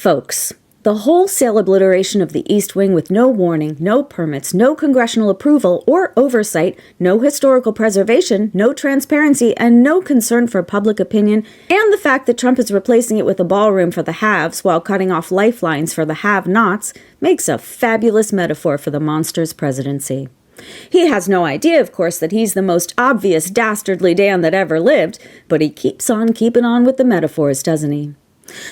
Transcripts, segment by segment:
Folks, the wholesale obliteration of the East Wing with no warning, no permits, no congressional approval or oversight, no historical preservation, no transparency, and no concern for public opinion, and the fact that Trump is replacing it with a ballroom for the haves while cutting off lifelines for the have-nots makes a fabulous metaphor for the monster's presidency. He has no idea, of course, that he's the most obvious dastardly Dan that ever lived, but he keeps on keeping on with the metaphors, doesn't he?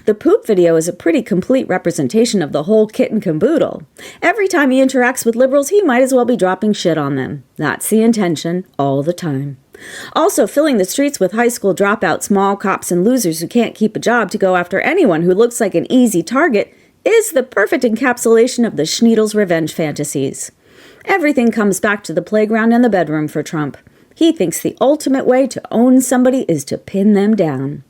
The poop video is a pretty complete representation of the whole kit and caboodle. Every time he interacts with liberals, he might as well be dropping shit on them. That's the intention, all the time. Also, filling the streets with high school dropouts, mall cops, and losers who can't keep a job to go after anyone who looks like an easy target is the perfect encapsulation of the Schneidl's revenge fantasies. Everything comes back to the playground and the bedroom for Trump. He thinks the ultimate way to own somebody is to pin them down.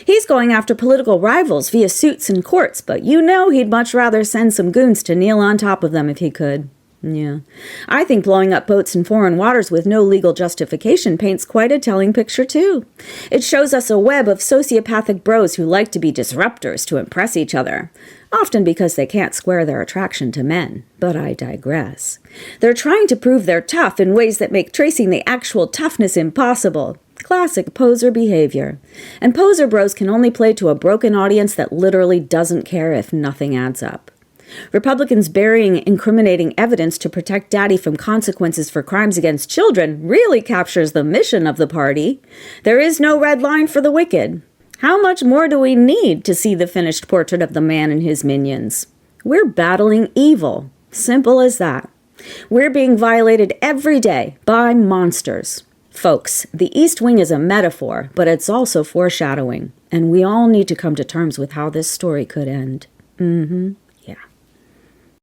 He's going after political rivals via suits and courts, but you know he'd much rather send some goons to kneel on top of them if he could. Yeah. I think blowing up boats in foreign waters with no legal justification paints quite a telling picture, too. It shows us a web of sociopathic bros who like to be disruptors to impress each other, often because they can't square their attraction to men. But I digress. They're trying to prove they're tough in ways that make tracing the actual toughness impossible. Classic poser behavior. And poser bros can only play to a broken audience that literally doesn't care if nothing adds up. Republicans burying incriminating evidence to protect daddy from consequences for crimes against children really captures the mission of the party. There is no red line for the wicked. How much more do we need to see the finished portrait of the man and his minions? We're battling evil. Simple as that. We're being violated every day by monsters. Folks, the East Wing is a metaphor, but it's also foreshadowing. And we all need to come to terms with how this story could end.